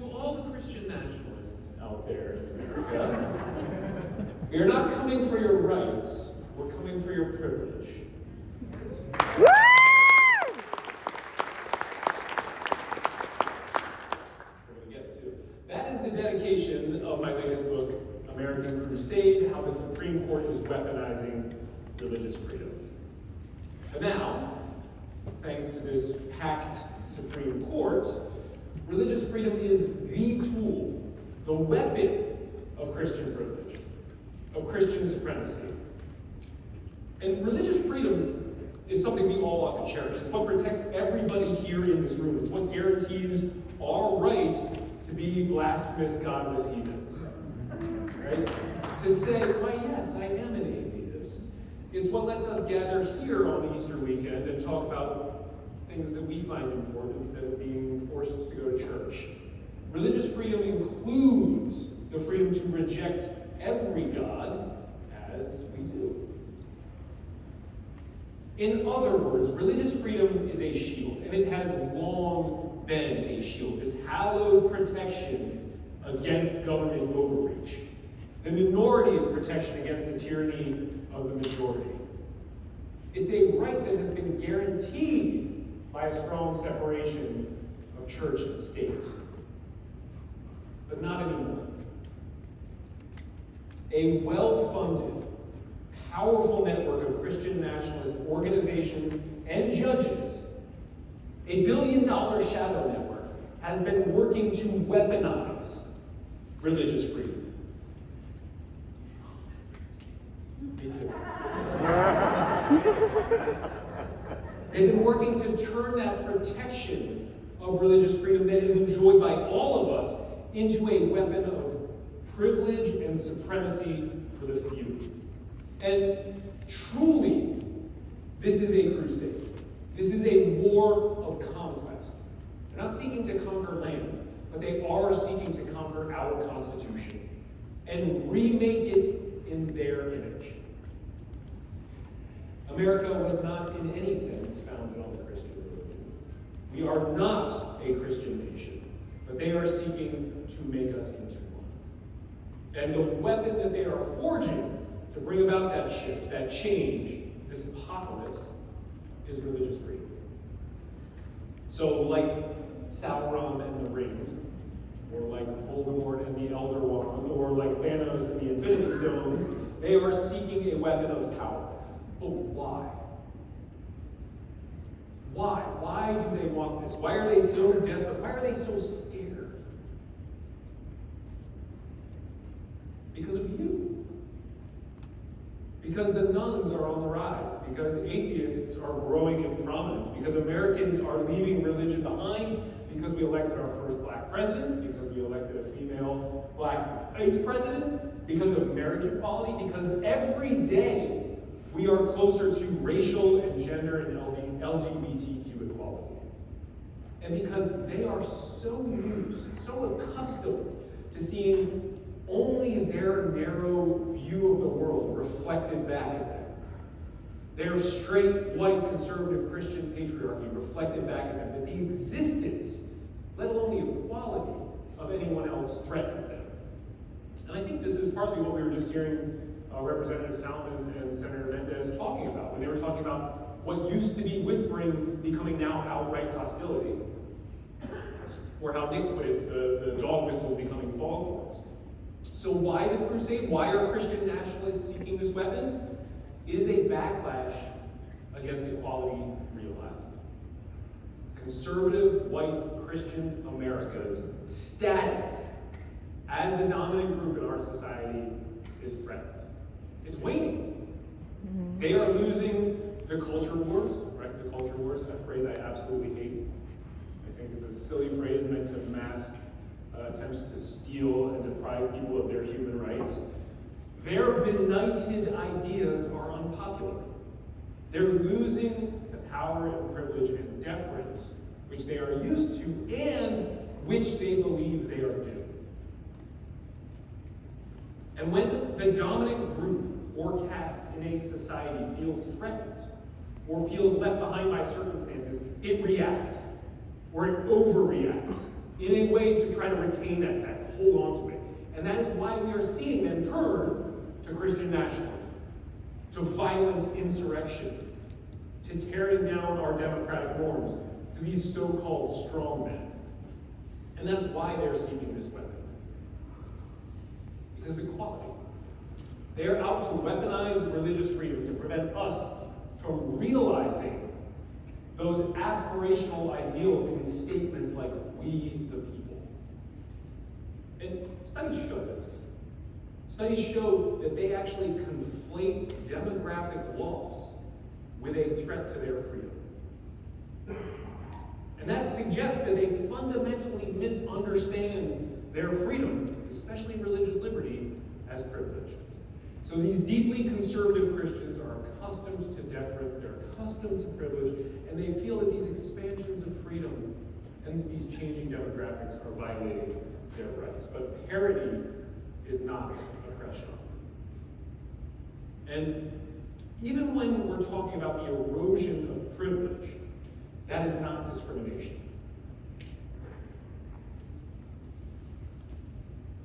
all the Christian nationalists out there in America. We are not coming for your rights, we're coming for your privilege. That is the dedication of my latest book, American Crusade, How the Supreme Court is Weaponizing Religious Freedom. And now, thanks to this packed Supreme Court, religious freedom is the tool, the weapon of Christian privilege, of Christian supremacy. And religious freedom is something we all ought to cherish. It's what protects everybody here in this room. It's what guarantees our right to be blasphemous, godless heathens. Right? To say, why yes, I am an atheist. It's what lets us gather here on Easter weekend and talk about things that we find important instead of being forced to go to church. Religious freedom includes the freedom to reject every god as we do. In other words, religious freedom is a shield, and it has long been a shield, this hallowed protection against government overreach. The minority's protection against the tyranny of the majority. It's a right that has been guaranteed by a strong separation of church and state. But not anymore. A well-funded, powerful network of Christian nationalist organizations and judges, a billion-dollar shadow network, has been working to weaponize religious freedom. Me too. They've been working to turn that protection of religious freedom that is enjoyed by all of us into a weapon of privilege and supremacy for the few. And truly, this is a crusade. This is a war of conquest. They're not seeking to conquer land, but they are seeking to conquer our Constitution and remake it in their image. America was not in any sense founded on the Christian religion. We are not a Christian nation, but they are seeking to make us into one. And the weapon that they are forging to bring about that shift, that change, this apocalypse, is religious freedom. So like Sauron and the Ring, or like Voldemort and the Elder Wand, or like Thanos and the Infinity Stones, they are seeking a weapon of power. But why? Why? Why do they want this? Why are they so desperate? Why are they so scared? Because of you. Because the nuns are on the rise. Because atheists are growing in prominence. Because Americans are leaving religion behind. Because we elected our first black president. Because we elected a female black vice president. Because of marriage equality. Because every day we are closer to racial and gender and LGBTQ equality. And because they are so used, so accustomed to seeing only their narrow view of the world reflected back at them. Their straight, white, conservative Christian patriarchy reflected back at them. That the existence, let alone the equality, of anyone else threatens them. And I think this is partly what we were just hearing Representative Salmon and Senator Mendez talking about, when they were talking about what used to be whispering becoming now outright hostility. Or how Nick put it, the dog whistles becoming foghorns. So why the crusade? Why are Christian nationalists seeking this weapon? It is a backlash against equality realized. Conservative, white, Christian America's status as the dominant group in our society is threatened. It's waning. They are losing the culture wars, right? The culture wars, a phrase I absolutely hate. I think it's a silly phrase meant to mask attempts to steal and deprive people of their human rights. Their benighted ideas are unpopular. They're losing the power and privilege and deference which they are used to and which they believe they are due. And when the dominant group or caste in a society feels threatened or feels left behind by circumstances, it reacts, or it overreacts in a way to try to retain that status, to hold on to it. And that is why we are seeing them turn to Christian nationalism, to violent insurrection, to tearing down our democratic norms, to these so-called strongmen. And that's why they're seeking this weapon. Because of equality. They're out to weaponize religious freedom to prevent us from realizing those aspirational ideals in statements like, we the people. And studies show this. Studies show that they actually conflate demographic loss with a threat to their freedom. And that suggests that they fundamentally misunderstand their freedom, especially religious liberty, as privilege. So these deeply conservative Christians are accustomed to deference, they're accustomed to privilege, and they feel that these expansions of freedom and these changing demographics are violating their rights. But parity is not oppression. And even when we're talking about the erosion of privilege, that is not discrimination.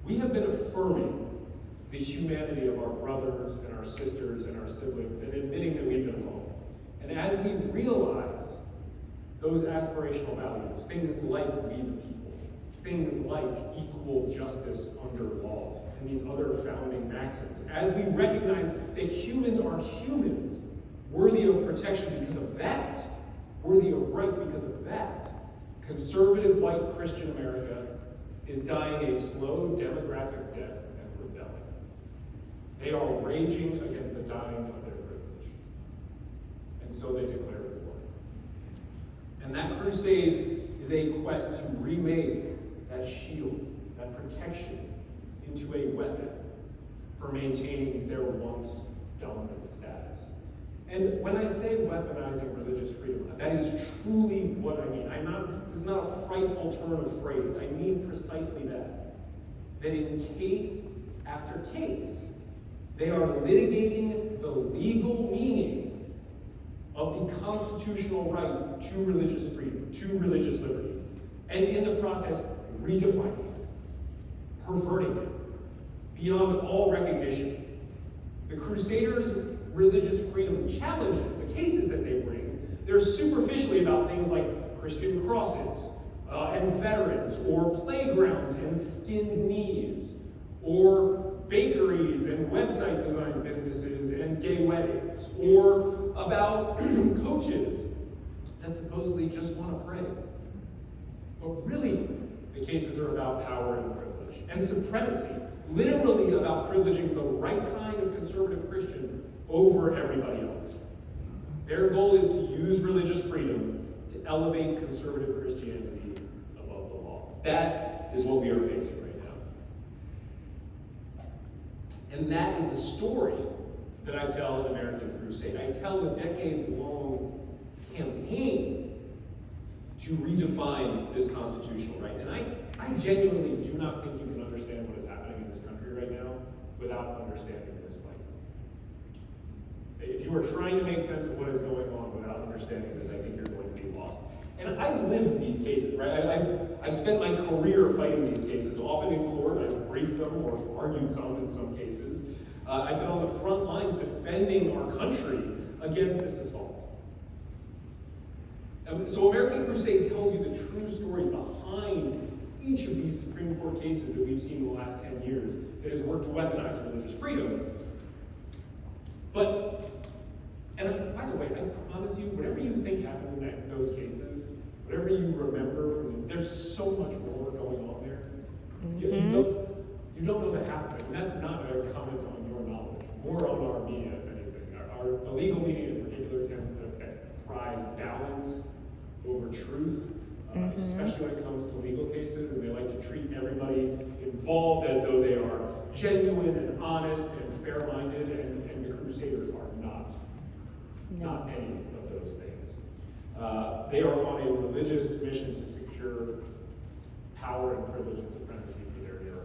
We have been affirming the humanity of our brothers and our sisters and our siblings and admitting that we've been wrong. And as we realize those aspirational values, things like we the people, things like equal justice under law, and these other founding maxims, as we recognize that humans are humans, worthy of protection because of that, worthy of rights because of that, conservative white Christian America is dying a slow demographic death and rebelling. They are raging against the dying of their privilege. And so they declare war. And that crusade is a quest to remake that shield, that protection, into a weapon for maintaining their once dominant status. And when I say weaponizing religious freedom, that is truly what I mean. This is not a frightful turn of phrase. I mean precisely that. That in case after case, they are litigating the legal meaning of the constitutional right to religious freedom, to religious liberty, and in the process, redefining it, perverting it, beyond all recognition. The Crusaders' religious freedom challenges, the cases that they bring, they're superficially about things like Christian crosses, and veterans, or playgrounds and skinned knees, or bakeries and website design businesses and gay weddings, or about coaches that supposedly just want to pray. But really, the cases are about power and privilege, and supremacy, literally about privileging the right kind of conservative Christian over everybody else. Their goal is to use religious freedom to elevate conservative Christianity above the law. That is what we are facing right now. And that is the story that I tell in American Crusade. I tell a decades-long campaign to redefine this constitutional right. And I genuinely do not think you can understand what is happening in this country right now without understanding this fight. If you are trying to make sense of what is going on without understanding this, I think you're going to be lost. And I've lived these cases, right? I've spent my career fighting these cases, often in court. I've briefed them or argued some in some cases. I've been on the front lines defending our country against this assault. So American Crusade tells you the true stories behind each of these Supreme Court cases that we've seen in the last 10 years that has worked to weaponize religious freedom. But, and by the way, I promise you, whatever you think happened in those cases, whatever you remember from them, there's so much more going on there. You don't know the half of it, and that's not a comment on your knowledge, more on our media, if anything. The legal media in particular tends to prize balance over truth, especially when it comes to legal cases, and they like to treat everybody involved as though they are genuine and honest and fair-minded, and the Crusaders are not any of those things. They are on a religious mission to secure power and privilege and supremacy for their era.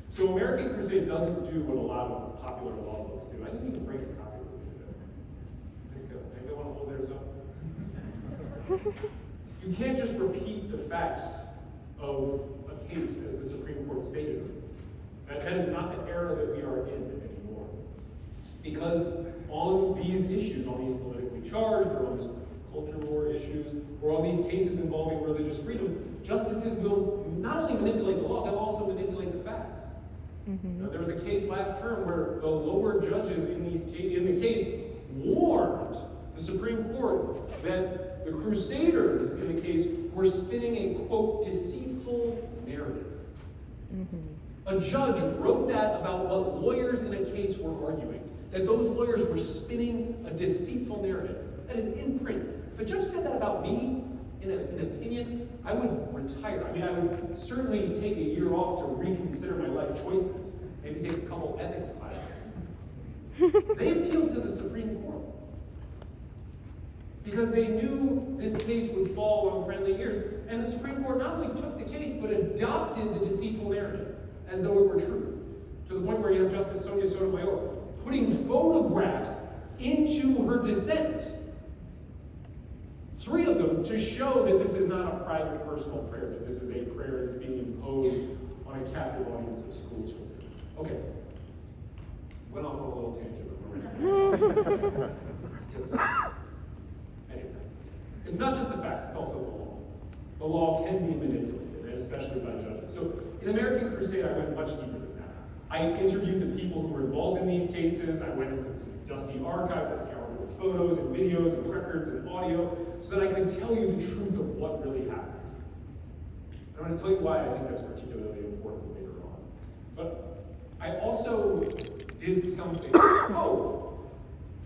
So American Crusade doesn't do what a lot of popular law books do. I didn't even bring a copy of it today. Think they want to hold theirs up? You can't just repeat the facts of a case as the Supreme Court stated. That is not the era that we are in anymore. Because on these issues, on these politically charged, or on these culture war issues, or on these cases involving religious freedom, justices will not only manipulate the law, they'll also manipulate the facts. Now, there was a case last term where the lower judges in the case warned the Supreme Court that the Crusaders in the case were spinning a, quote, deceitful narrative. A judge wrote that about what lawyers in a case were arguing, that those lawyers were spinning a deceitful narrative. That is in print. If a judge said that about me, in an opinion, I would retire. I mean, I would certainly take a year off to reconsider my life choices, maybe take a couple ethics classes. They appealed to the Supreme Court because they knew this case would fall on friendly ears. And the Supreme Court not only took the case, but adopted the deceitful narrative as though it were truth, to the point where you have Justice Sonia Sotomayor putting photographs into her dissent. 3 of them to show that this is not a private personal prayer, that this is a prayer that's being imposed on a captive audience of school children. Okay. Went off on a little tangent. Anyway. It's not just the facts, it's also the law. The law can be manipulated, and especially by judges. So in American Crusade, I went much deeper than that. I interviewed the people who were involved in these cases. I went into some dusty archives. I scoured with photos and videos and records and audio so that I could tell you the truth of what really happened. I'm going to tell you why I think that's particularly important later on. But I also did something, I hope,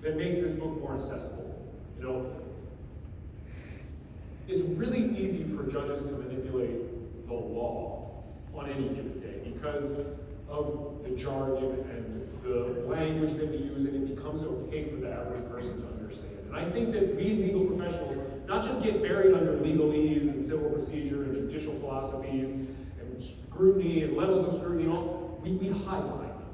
that makes this book more accessible. You know, it's really easy for judges to manipulate the law on any given day because of the jargon and the language that we use, and it becomes opaque for the average person to understand. And I think that we legal professionals not just get buried under legalese and civil procedure and judicial philosophies and scrutiny and levels of scrutiny, we highlight them.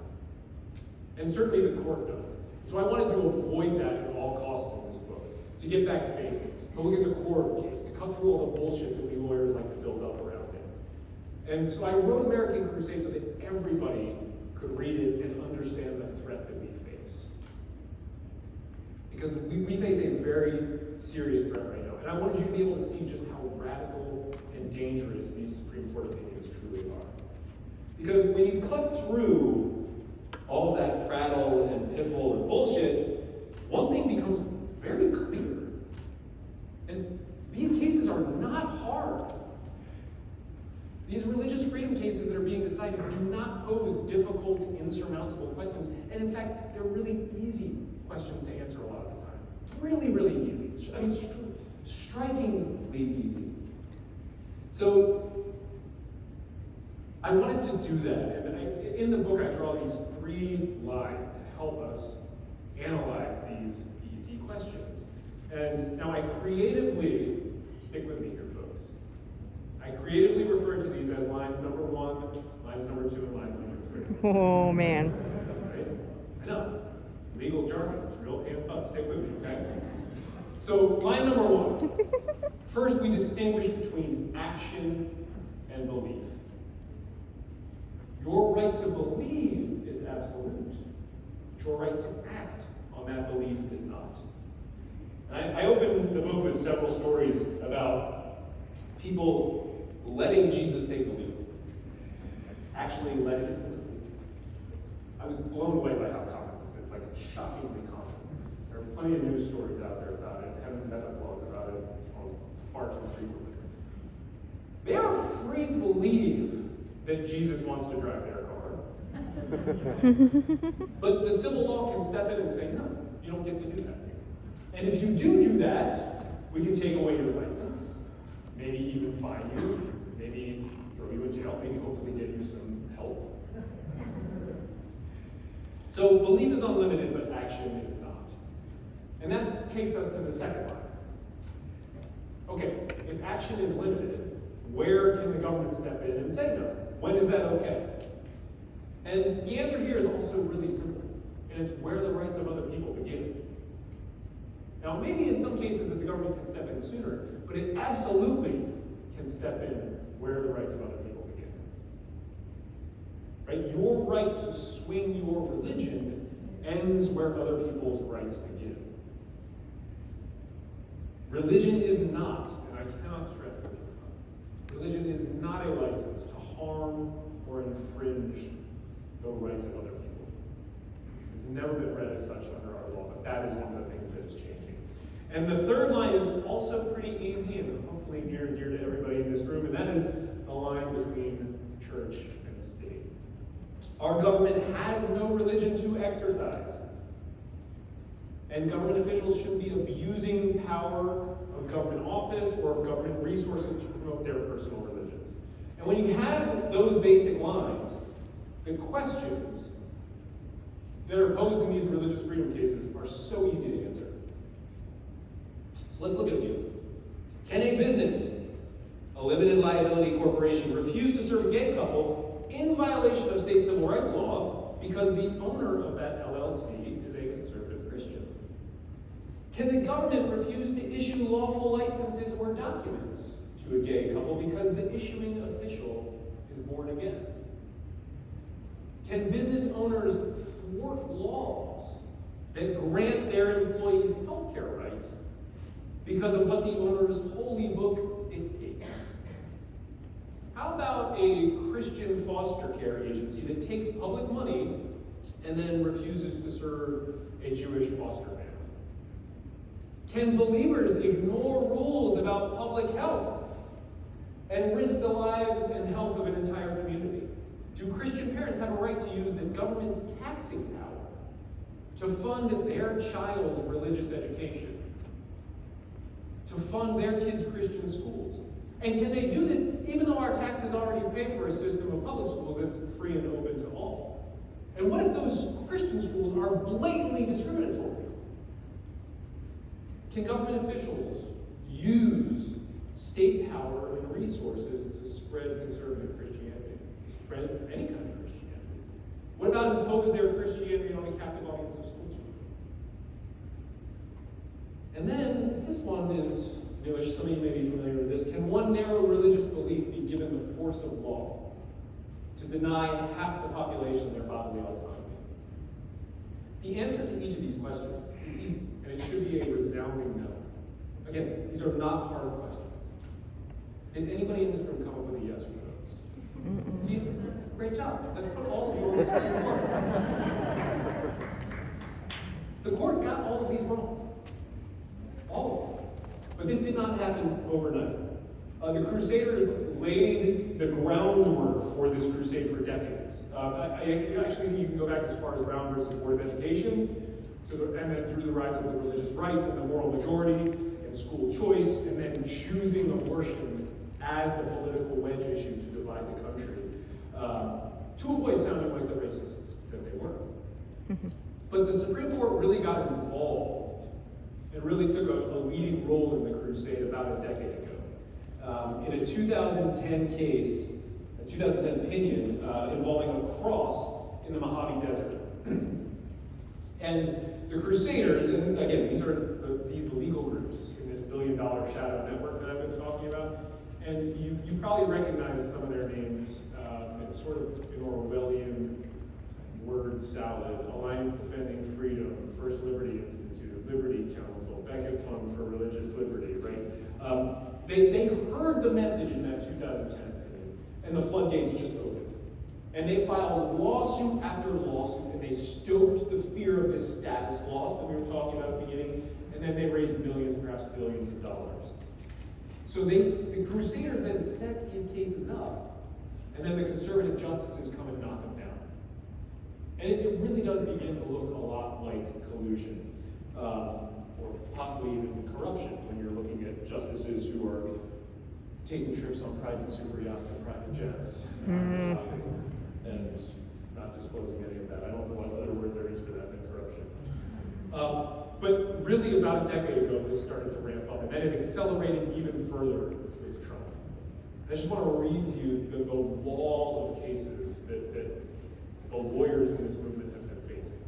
And certainly the court does. So I wanted to avoid that at all costs in this book, to get back to basics, to look at the core of the case, to cut through all the bullshit that we lawyers like to build up around it. And so I wrote American Crusade so that everybody could read it and understand the threat that we face. Because we face a very serious threat right now. And I wanted you to be able to see just how radical and dangerous these Supreme Court opinions truly are. Because when you cut through all of that prattle and piffle and bullshit, one thing becomes very clear. And these cases are not hard. These religious freedom cases that are being decided do not pose difficult, insurmountable questions. And in fact, they're really easy questions to answer a lot of the time. Really, really easy. I mean, strikingly easy. So, I wanted to do that. And in the book, I draw these 3 lines to help us analyze these easy questions. And now I creatively, stick with me here, folks. I creatively refer to these as lines number 1, lines number 2, and lines number 3. Oh, man. Right? I know. Legal jargon. It's real pain butt. Stick with me, okay? So, line number 1. First, we distinguish between action and belief. Your right to believe is absolute. Your right to act on that belief is not. And I opened the book with several stories about people letting Jesus take the lead. Actually letting it take the lead. I was blown away by how common this is, like shockingly common. There are plenty of news stories out there about it. I haven't read blogs about it far too frequently. They are free to believe that Jesus wants to drive their car. But the civil law can step in and say, no, you don't get to do that. And if you do that, we can take away your license, maybe even fine you, maybe throw you in jail, maybe hopefully get you some help. So belief is unlimited, but action is not. And that takes us to the second line. Okay, if action is limited, where can the government step in and say no? When is that okay? And the answer here is also really simple, and it's where the rights of other people begin. Now, maybe in some cases that the government can step in sooner, but it absolutely can step in where the rights of other people begin. Right? Your right to swing your religion ends where other people's rights begin. Religion is not, and I cannot stress this enough, religion is not a license to harm or infringe the rights of other people. It's never been read as such under our law, but that is one of the things that is changing. And the third line is also pretty easy and hopefully near and dear to everybody in this room, and that is the line between church and state. Our government has no religion to exercise. And government officials shouldn't be abusing power of government office or of government resources to promote their personal religions. And when you have those basic lines, the questions that are posed in these religious freedom cases are so easy to answer. So let's look at a few. Can a business, a limited liability corporation, refuse to serve a gay couple in violation of state civil rights law because the owner of that LLC is a conservative Christian? Can the government refuse to issue lawful licenses or documents to a gay couple because the issuing official is born again? Can business owners thwart laws that grant their employees health care rights because of what the owner's holy book dictates? How about a Christian foster care agency that takes public money and then refuses to serve a Jewish foster family? Can believers ignore rules about public health and risk the lives and health of an entire community? Do Christian parents have a right to use the government's taxing power to fund their child's religious education, to fund their kids' Christian schools? And can they do this even though our taxes already pay for a system of public schools that's free and open to all? And what if those Christian schools are blatantly discriminatory? Can government officials use state power and resources to spread conservative Christianity, spread any kind of Christianity? What about impose their Christianity on a captive audience of school children? And then, this one is newish, some of you may be familiar with this. Can one narrow religious belief be given the force of law to deny half the population their bodily autonomy? The answer to each of these questions is easy, and it should be a resounding no. Again, these are not hard questions. Did anybody in this room come up with a yes for those? See, great job. Let's put all of you on the Supreme Court. The court got all of these wrong. All of them. But this did not happen overnight. The Crusaders laid the groundwork for this crusade for decades. Actually, you can go back as far as Brown versus Board of Education, and then through the rise of the religious right and the moral majority and school choice, and then choosing abortion as the political wedge issue to divide the country, to avoid sounding like the racists that they were. But the Supreme Court really got involved and really took a leading role in the crusade about a decade ago. In a 2010 case, a 2010 opinion involving a cross in the Mojave Desert. And the Crusaders, and again, these are these legal groups in this billion-dollar shadow network that I've been talking about, and you probably recognize some of their names. It's sort of an Orwellian word salad: Alliance Defending Freedom, First Liberty Institute, Liberty Council, Beckett Fund for Religious Liberty, right? They heard the message in that 2010 opinion, and the floodgates just opened. And they filed lawsuit after lawsuit, and they stoked the fear of this status loss that we were talking about at the beginning, and then they raised millions, perhaps billions of dollars. So the Crusaders then set these cases up, and then the conservative justices come and knock them down. And it really does begin to look a lot like collusion, or possibly even corruption, when you're looking at justices who are taking trips on private super yachts and private jets, and not disclosing any of that. I don't know what other word there is for that than corruption. But really about a decade ago, this started to ramp up, and then it accelerated even further with Trump. I just want to read to you the wall of cases that the lawyers in this movement have been facing,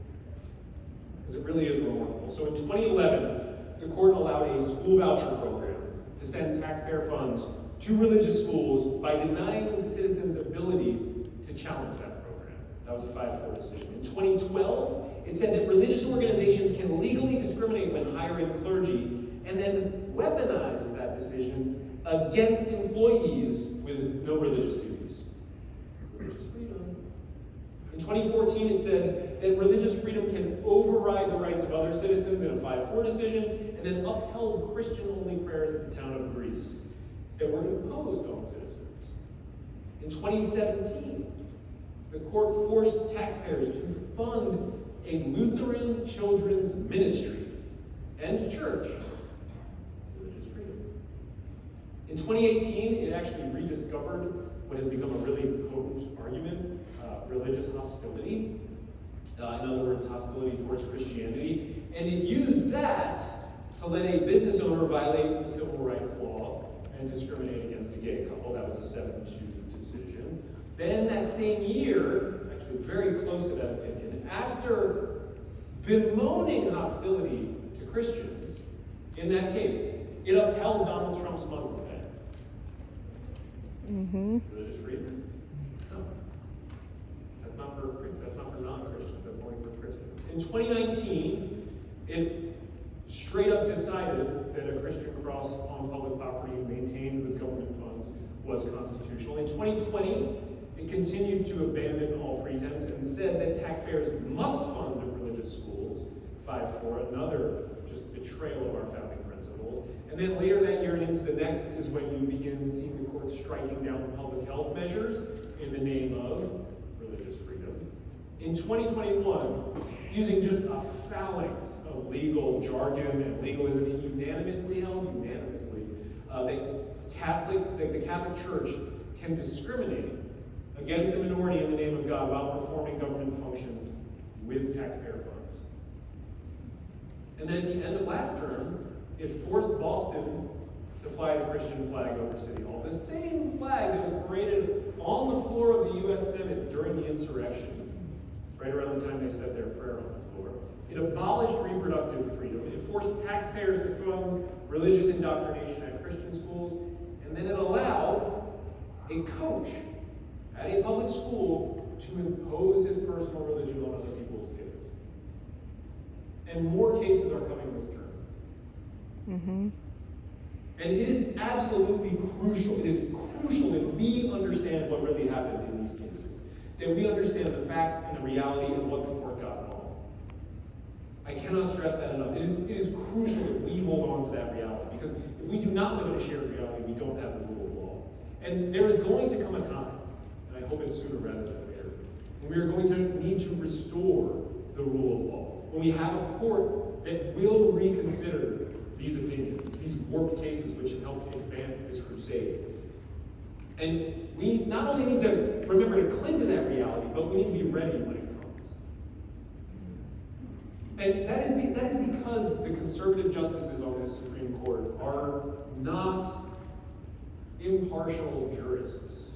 because it really is remarkable. So in 2011, the court allowed a school voucher program to send taxpayer funds to religious schools by denying citizens' ability to challenge that program. That was a 5-4 decision. In 2012, it said that religious organizations can legally discriminate when hiring clergy, and then weaponized that decision against employees with no religious duties. Religious freedom. In 2014, it said that religious freedom can override the rights of other citizens in a 5-4 decision, and then upheld Christian-only prayers at the town of Greece that were imposed on citizens. In 2017, the court forced taxpayers to fund a Lutheran children's ministry and church. Religious freedom. In 2018, it actually rediscovered what has become a really potent argument, religious hostility. In other words, hostility towards Christianity. And it used that to let a business owner violate the civil rights law and discriminate against a gay couple. That was a 7-2 decision. Then that same year, actually very close to that opinion, after bemoaning hostility to Christians, in that case, it upheld Donald Trump's Muslim ban. Mm-hmm. Religious freedom? No. That's not for non-Christians, that's only for Christians. In 2019, it straight up decided that a Christian cross on public property maintained with government funds was constitutional. In 2020, it continued to abandon all pretense and said that taxpayers must fund the religious schools, 5-4, another just betrayal of our founding principles. And then later that year and into the next is when you begin seeing the court striking down public health measures in the name of religious freedom. In 2021, using just a phalanx of legal jargon and legalism, it unanimously held, that the Catholic Church can discriminate against the minority in the name of God while performing government functions with taxpayer funds. And then at the end of last term, it forced Boston to fly the Christian flag over City Hall. The same flag that was paraded on the floor of the U.S. Senate during the insurrection, right around the time they said their prayer on the floor. It abolished reproductive freedom. It forced taxpayers to fund religious indoctrination at Christian schools. And then it allowed a coach at a public school to impose his personal religion on other people's kids. And more cases are coming this term. Mm-hmm. And it is absolutely crucial. It is crucial that we understand what really happened in these cases. That we understand the facts and the reality and what the court got wrong. I cannot stress that enough. It is crucial that we hold on to that reality, because if we do not live in a shared reality, we don't have the rule of law. And there is going to come a time, and I hope it's sooner rather than later, when we are going to need to restore the rule of law. When we have a court that will reconsider these opinions, these warped cases which have helped advance this crusade. And we not only need to remember to cling to that reality, but we need to be ready when it comes. And that is because the conservative justices on this Supreme Court are not impartial jurists,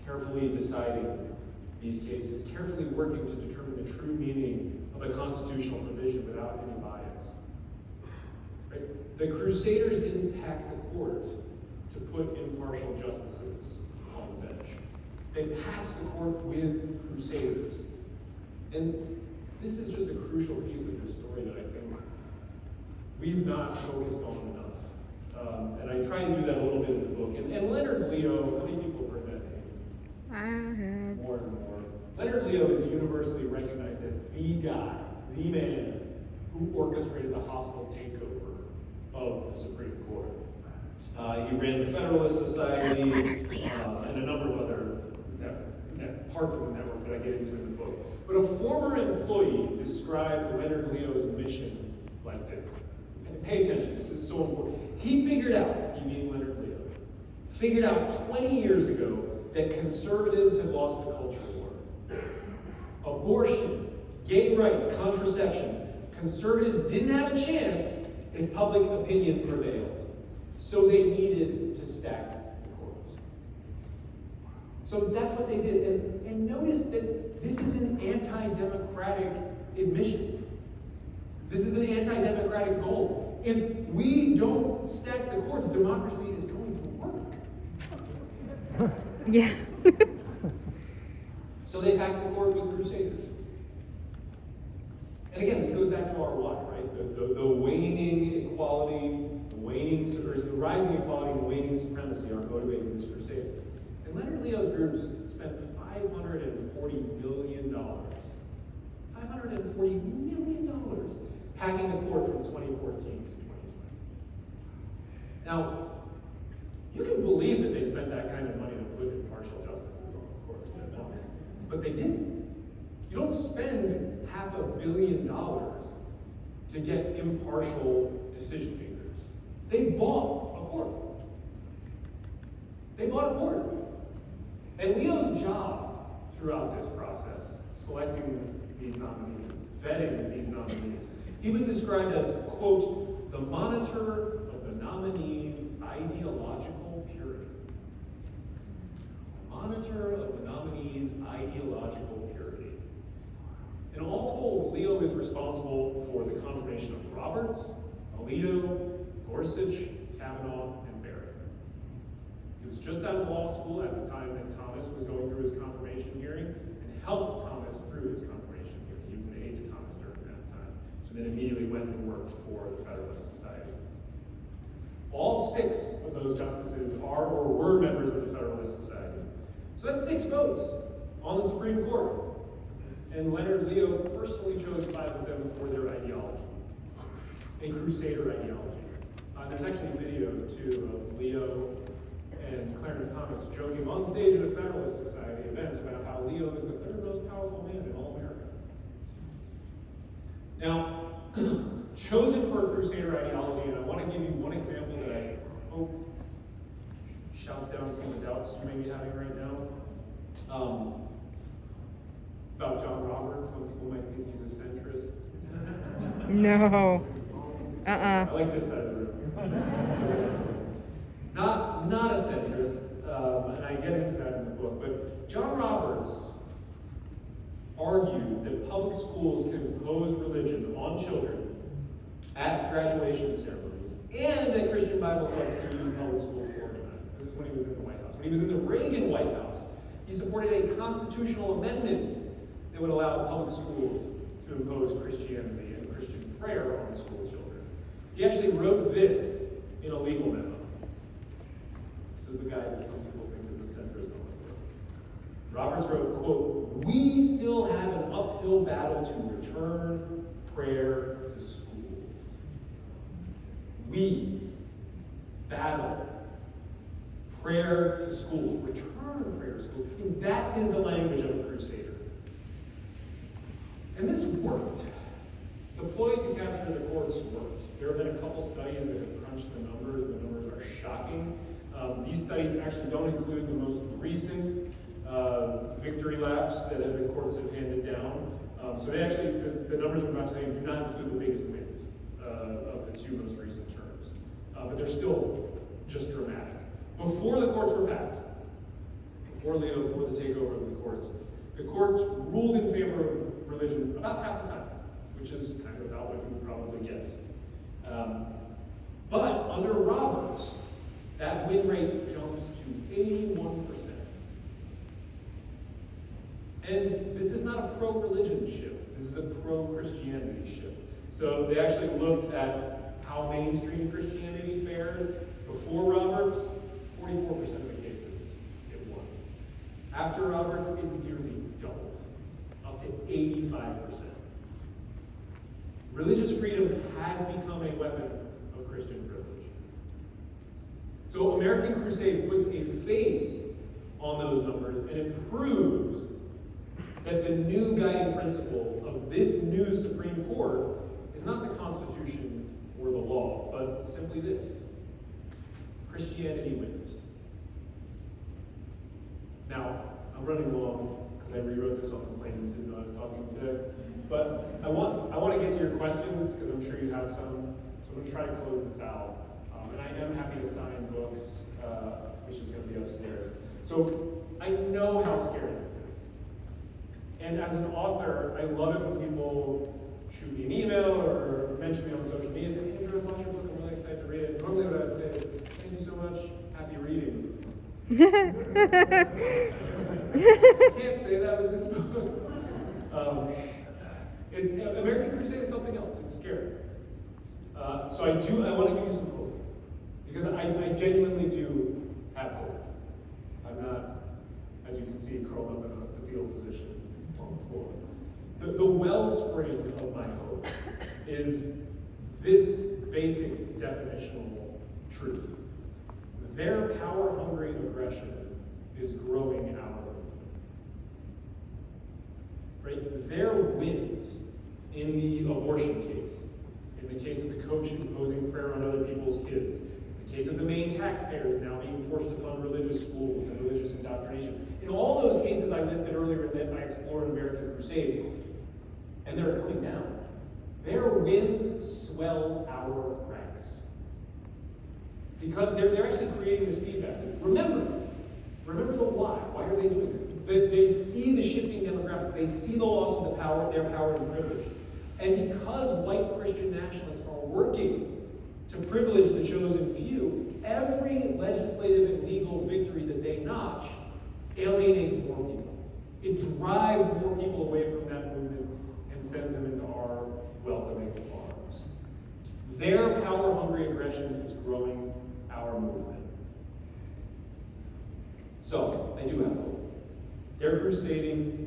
carefully deciding these cases, carefully working to determine the true meaning of a constitutional provision without any bias. Right? The Crusaders didn't pack the court to put impartial justices on the bench. They packed the court with crusaders. And this is just a crucial piece of this story that I think we've not focused on enough. And I try to do that a little bit in the book. And Leonard Leo, how many people have heard that name? I have. More and more. Leonard Leo is universally recognized as the guy, the man, who orchestrated the hostile takeover of the Supreme Court. He ran the Federalist Society and a number of other parts of the network that I get into in the book. But a former employee described Leonard Leo's mission like this. Pay attention, this is so important. He figured out, he being Leonard Leo, figured out 20 years ago that conservatives had lost the culture war. Abortion, gay rights, contraception, conservatives didn't have a chance if public opinion prevailed. So they needed to stack the courts. So that's what they did. And notice that this is an anti-democratic admission. This is an anti-democratic goal. If we don't stack the courts, democracy is going to work. Yeah. So they packed the court with crusaders. And again, this goes back to our why, right? The waning equality, the rising equality and waning supremacy are motivating this crusade. And Leonard Leo's groups spent $540 million. $540 million packing the court from 2014 to 2020. Now, you can believe that they spent that kind of money to put impartial justices on the court, but they didn't. You don't spend $500 million to get impartial decision makers. They bought a court. They bought a court. And Leo's job throughout this process, selecting these nominees, vetting these nominees, he was described as, quote, the monitor of the nominees' ideological purity. Monitor of the nominees' ideological purity. And all told, Leo is responsible for the confirmation of Roberts, Alito, Gorsuch, Kavanaugh, and Barrett. He was just out of law school at the time that Thomas was going through his confirmation hearing and helped Thomas through his confirmation hearing. He was an aide to Thomas during that time. And then immediately went and worked for the Federalist Society. All 6 of those justices are or were members of the Federalist Society. So that's 6 votes on the Supreme Court. And Leonard Leo personally chose 5 of them for their ideology, a crusader ideology. There's actually a video, too, of Leo and Clarence Thomas joking on stage at a Federalist Society event about how Leo is the 3rd most powerful man in all America. Now, chosen for a crusader ideology, and I want to give you one example that I hope shouts down some of the doubts you may be having right now. About John Roberts, some people might think he's a centrist. No. I like this side of the room. Not a centrist, and I get into that in the book, but John Roberts argued that public schools can impose religion on children at graduation ceremonies, and that Christian Bible clubs can use public schools to organize. This is when he was in the White House. When he was in the Reagan White House, he supported a constitutional amendment that would allow public schools to impose Christianity and Christian prayer on school children. He actually wrote this in a legal memo. This is the guy that some people think is the centrist on the book. Roberts wrote, quote, "We still have an uphill battle to return prayer to schools. We battle prayer to schools, return prayer to schools." And that is the language of a crusader. And this worked. The ploy to capture the courts worked. There have been a couple studies that have crunched the numbers. The numbers are shocking. These studies actually don't include the most recent victory laps that the courts have handed down. So they actually, the numbers I'm about to tell you do not include the biggest wins of the 2 most recent terms. But they're still just dramatic. Before the courts were packed, before Leo, before the takeover of the courts ruled in favor of religion about half the time, which is kind of about what you would probably guess. But under Roberts, that win rate jumps to 81%. And this is not a pro-religion shift. This is a pro-Christianity shift. So they actually looked at how mainstream Christianity fared before Roberts. 44% of the cases it won. After Roberts, it nearly doubled, up to 85%. Religious freedom has become a weapon of Christian privilege. So American Crusade puts a face on those numbers, and it proves that the new guiding principle of this new Supreme Court is not the Constitution or the law, but simply this: Christianity wins. Now, I'm running long because I rewrote this on the plane and didn't know I was talking today. But I want to get to your questions because I'm sure you have some. So I'm going to try to close this out. And I am happy to sign books, which is going to be upstairs. So I know how scary this is. And as an author, I love it when people shoot me an email or mention me on social media and say, "Andrew, I bought your book, I'm really excited to read it." Normally what I would say is, "Thank you so much, happy reading." I can't say that with this book. American Crusade is something else. It's scary. So I want to give you some hope. Because I genuinely do have hope. I'm not, as you can see, curled up in a fetal position on the floor. The wellspring of my hope is this basic definitional truth. Their power-hungry aggression is growing our movement. Right? Their wins in the abortion case, in the case of the coach imposing prayer on other people's kids, in the case of the main taxpayers now being forced to fund religious schools and religious indoctrination. In all those cases I listed earlier and that I explored in American Crusade, and they're coming down, their wins swell our ranks. Because they're actually creating this feedback. Remember the why. Why are they doing this? They see the shifting demographics. They see the loss of their power and privilege. And because white Christian nationalists are working to privilege the chosen few, every legislative and legal victory that they notch alienates more people. It drives more people away from that movement and sends them into our welcoming arms. Their power-hungry aggression is growing our movement. So, I do have hope. They're crusading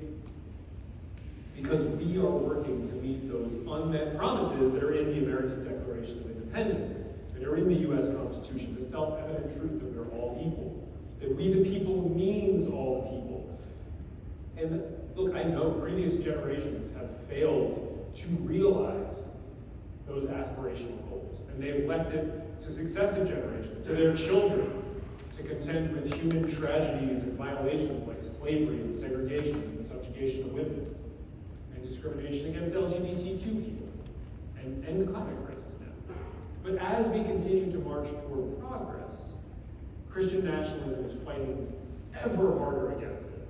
because we are working to meet those unmet promises that are in the American Declaration of Independence, that are in the U.S. Constitution, the self-evident truth that we're all equal, that we the people means all the people. And look, I know previous generations have failed to realize those aspirational goals, and they've left it to successive generations, to their children, to contend with human tragedies and violations like slavery and segregation and the subjugation of women, and discrimination against LGBTQ people, and the climate crisis now. But as we continue to march toward progress, Christian nationalism is fighting ever harder against it.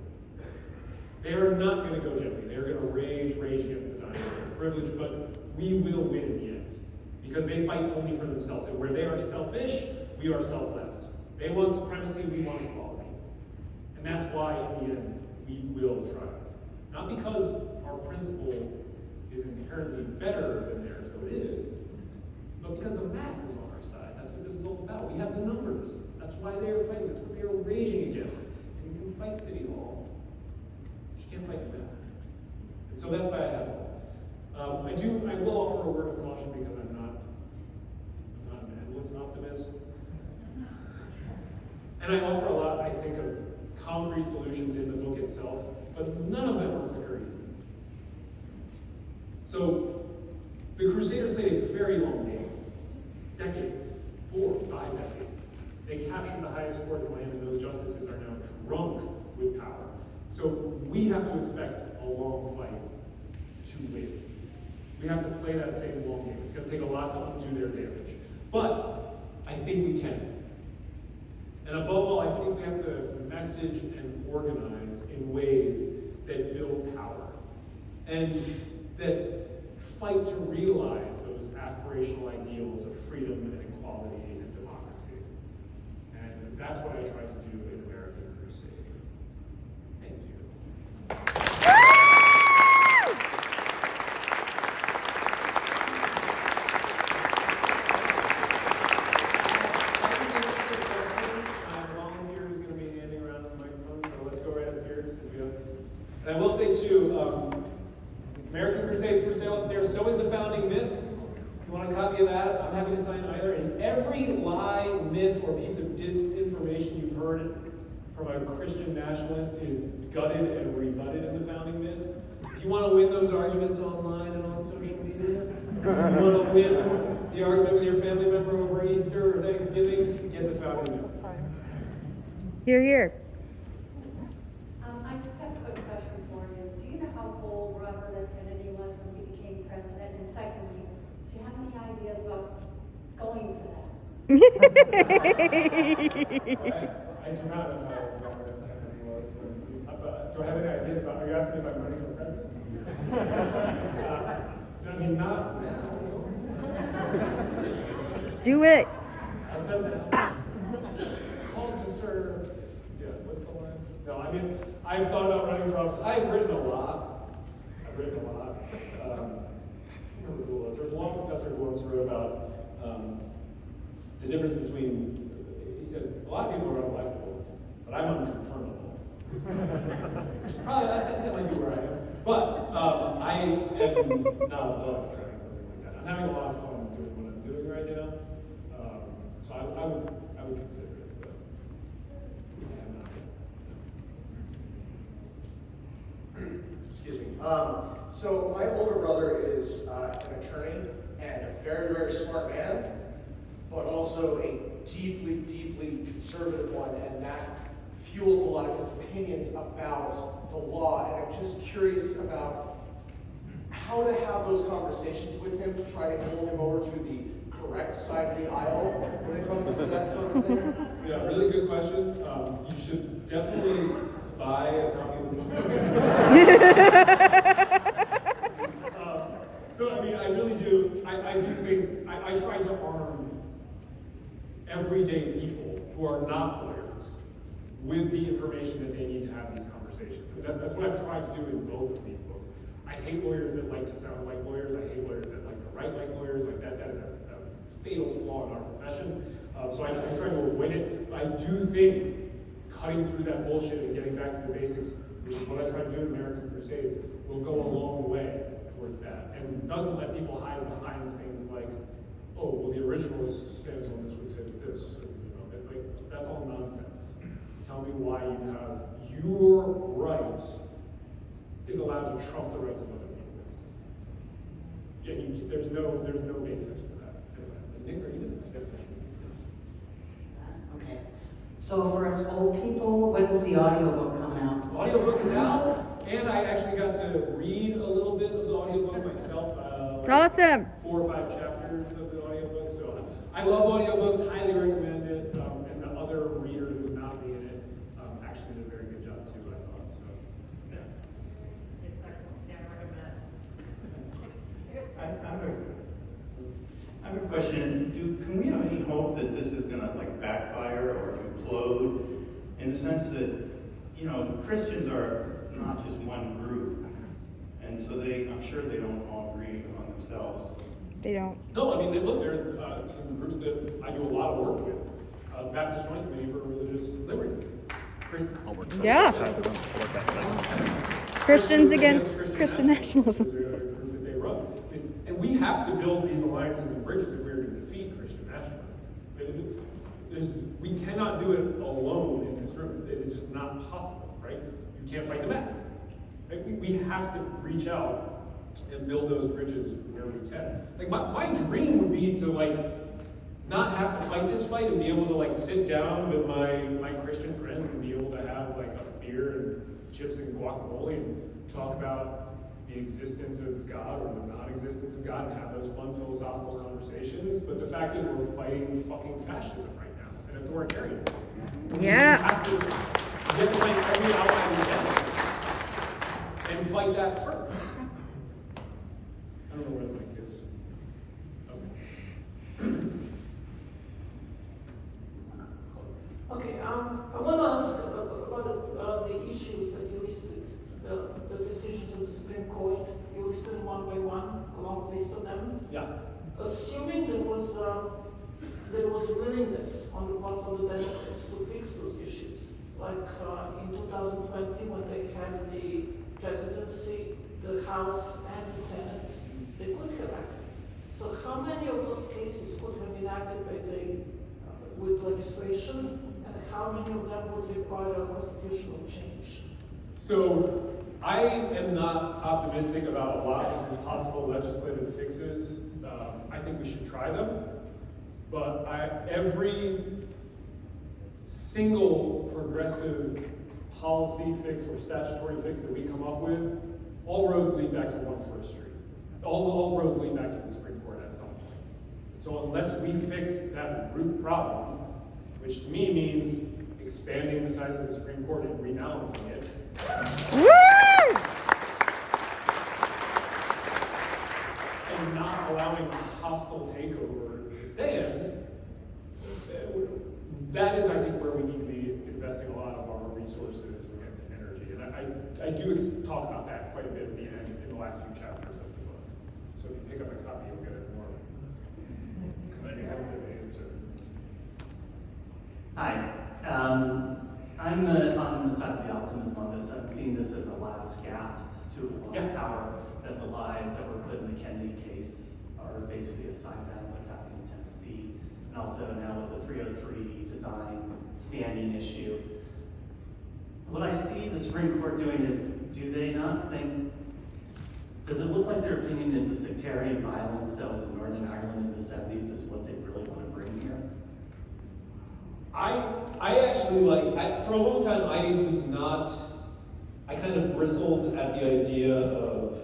They are not going to go gently. They are going to rage against the dynasty of privilege, but we will win in the end. Because they fight only for themselves. And where they are selfish, we are selfless. They want supremacy, we want equality. And that's why, in the end, we will triumph. Not because our principle is inherently better than theirs, though it is, but because the math is on our side. That's what this is all about. We have the numbers. That's why they are fighting. That's what they are raging against. And you can fight City Hall, but you can't fight the math. And so that's why I have hope. I will offer a word of caution because I'm not an endless optimist. And I offer a lot, I think, of concrete solutions in the book itself, but none of them are quick or easy. So, the Crusaders played a very long game. Decades. 4, 5 decades. They captured the highest court in the land, and those justices are now drunk with power. So, we have to expect a long fight to win. We have to play that same long game. It's going to take a lot to undo their damage. But I think we can. And above all, I think we have to message and organize in ways that build power and that fight to realize those aspirational ideals of freedom and equality and democracy. And that's what I try to do in American Crusade. Thank you. And I will say too, American Crusade's for sale upstairs, so is the founding myth. If you want a copy of that, I'm happy to sign either. And every lie, myth, or piece of disinformation you've heard from a Christian nationalist is gutted and rebutted in the founding myth. If you want to win those arguments online and on social media, if you want to win the argument with your family member over Easter or Thanksgiving, get the founding myth. Hear, hear. I just have a quick question for you. Do you know how old Robert F. Kennedy was when he became president? And secondly, do you have any ideas about going for that? I do not know how Robert F. Kennedy was. Do I have any ideas about? Are you asking me if I'm running for president? I mean, not now. Do it. I said that. Called to serve. No, I mean, I've thought about running for office. I've written a lot. I don't remember who it was. There was a law professor who once wrote about the difference between, he said, a lot of people are unelectable, but I'm unconfirmable. Probably, that might be where I am. But I am not above trying something like that. I'm having a lot of fun doing what I'm doing right now. So I would consider it, but I am not. Excuse me. So my older brother is an attorney and a very, very smart man, but also a deeply, deeply conservative one, and that fuels a lot of his opinions about the law. And I'm just curious about how to have those conversations with him to try to pull him over to the correct side of the aisle when it comes to that sort of thing. Yeah, really good question. You should definitely buy a copy of the book. No, I mean, I really do. I do think, I try to arm everyday people who are not lawyers with the information that they need to have these conversations. And that's what I've tried to do in both of these books. I hate lawyers that like to sound like lawyers. I hate lawyers that like to write like lawyers. Like that is a fatal flaw in our profession. So I try to avoid it. I do think cutting through that bullshit and getting back to the basics, which is what I try to do in American Crusade, will go a long way towards that. And doesn't let people hide behind things like, oh, well, the originalist stance on this would say this. That's all nonsense. Tell me why you have your right is allowed to trump the rights of other people. Yeah, there's no basis for that. Nick, are you the definition? Okay. So for us old people, when does the audiobook come out? The audiobook is out, and I actually got to read a little bit of the audiobook myself. It's awesome. 4 or 5 chapters of the audiobook. So I love audiobooks, highly recommend it. And the other reader who's not me in it actually did a very good job too, I thought. So, yeah. It's excellent. Yeah, I recommend it. I have a question. Can we have any hope that this is going to backfire or implode, in the sense that, Christians are not just one group, and so I'm sure they don't all agree among themselves. They don't. No, I mean, look, there are some groups that I do a lot of work with. Baptist Joint Committee for Religious Liberty. Yeah. Christians against Christian nationalism. Is a group that they run. And we have to build these alliances and bridges if we're going to defeat Christian nationalism. We cannot do it alone in this room. It's just not possible, right? You can't fight the back. Right? We have to reach out and build those bridges where we can. My dream would be to not have to fight this fight and be able to sit down with my Christian friends and be able to have a beer and chips and guacamole and talk about the existence of God or the non-existence of God and have those fun philosophical conversations. But the fact is we're fighting fucking fascism right now and authoritarian. Yeah. We have to get behind every outline we can and fight that first. I don't know where the mic is. Okay, I want to ask about the issues that you listed, the decisions of the Supreme Court. You listed them one by one, a long list of them. Yeah. Assuming there was willingness on the part of the delegates to fix those issues, like in 2020 when they had the presidency, the House, and the Senate, they could have acted. So how many of those cases could have been acted with legislation, and how many of them would require a constitutional change? So I am not optimistic about a lot of the possible legislative fixes. I think we should try them, but every single progressive policy fix or statutory fix that we come up with, all roads lead back to 1 First Street. All roads lead back to the Supreme Court at some point. So unless we fix that root problem, which to me means expanding the size of the Supreme Court and rebalancing it. Woo! And not allowing a hostile takeover to stand, that is, I think, where we need to be investing a lot of our resources I do talk about that quite a bit at the end in the last few chapters of the book. So if you pick up a copy, you'll get a more comprehensive answer. Hi. I'm on the side of the optimism on this. I'm seeing this as a last gasp to allow power, that the lies that were put in the Kennedy case are basically a sign of what's happening in Tennessee. And also now with the 303 design standing issue. What I see the Supreme Court doing is, do they not think, does it look like their opinion is the sectarian violence that was in Northern Ireland in the 70s is what they really want to bring here? I actually for a long time, I kind of bristled at the idea of,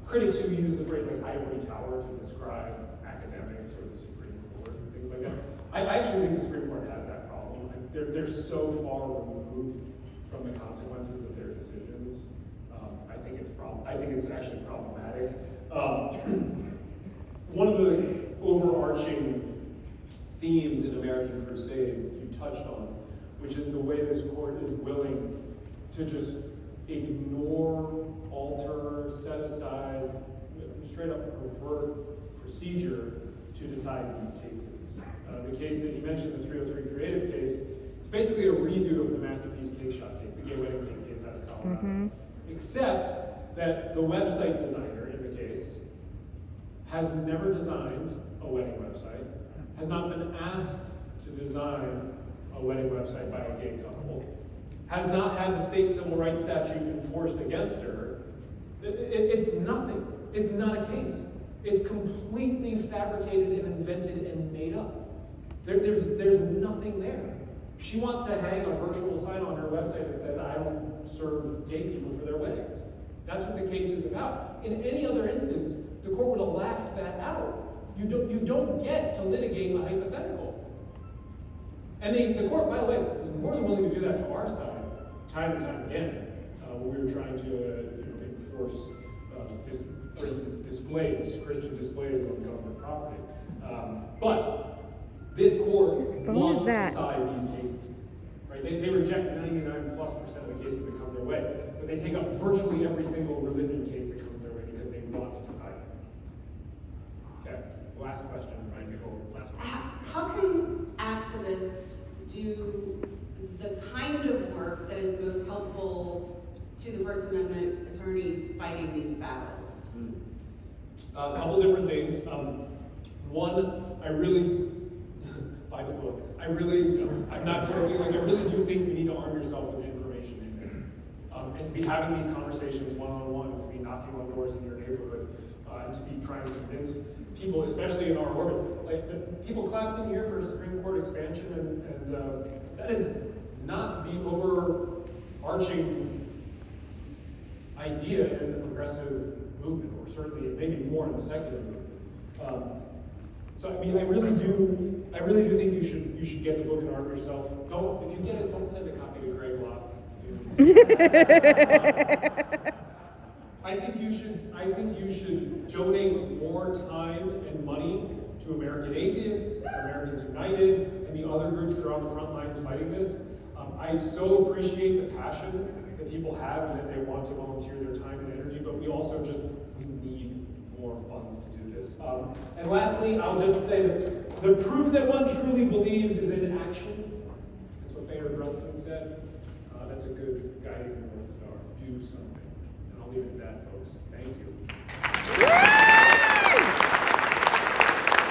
critics who use the phrase like ivory tower to describe academics or the Supreme Court and things like that. I actually think the Supreme Court has that problem. They're so far removed from the consequences of their decisions. I think it's actually problematic. One of the overarching themes in American Crusade you touched on, which is the way this court is willing to just ignore, alter, set aside, straight up pervert procedure to decide these cases. The case that you mentioned, the 303 creative case, it's basically a redo of the Masterpiece Cake Shop case, the gay wedding cake case out of Colorado. Except that the website designer in the case has never designed a wedding website, has not been asked to design a wedding website by a gay couple, has not had the state civil rights statute enforced against her. It's nothing. It's not a case. It's completely fabricated and invented and made up. There's nothing there. She wants to hang a virtual sign on her website that says, I don't serve gay people for their weddings. That's what the case is about. In any other instance, the court would have laughed that out. You don't get to litigate a hypothetical. And the court, by the way, was more than willing to do that to our side, time and time again, when we were trying to enforce, for instance, displays, Christian displays on government property. But this court wants to decide these cases. Right? They reject 99+% of the cases that come their way, but they take up virtually every single religion case that comes their way because they want to decide it. Okay, last question, right, Nicole? Last question. How can activists do the kind of work that is most helpful to the First Amendment attorneys fighting these battles? A couple different things. One, I really, by the book, I'm not joking, I really do think you need to arm yourself with information in there. And to be having these conversations one-on-one, to be knocking on doors in your neighborhood, and to be trying to convince people, especially in our orbit. Like, people clapped in here for Supreme Court expansion, and that is not the overarching idea in the progressive movement, or certainly maybe more in the secular movement. So I mean, I really do think you should get the book and arm yourself. If you get it, don't send a copy to Greg Locke. I think you should donate more time and money to American Atheists, Americans United, and the other groups that are on the front lines fighting this. I so appreciate the passion that people have and that they want to volunteer their time and energy, but we need more funds to do this. And lastly, I'll just say that the proof that one truly believes is in action. That's what Bayard Rustin said. That's a good guiding North Star. Do something. And I'll leave it at that, folks. Thank you.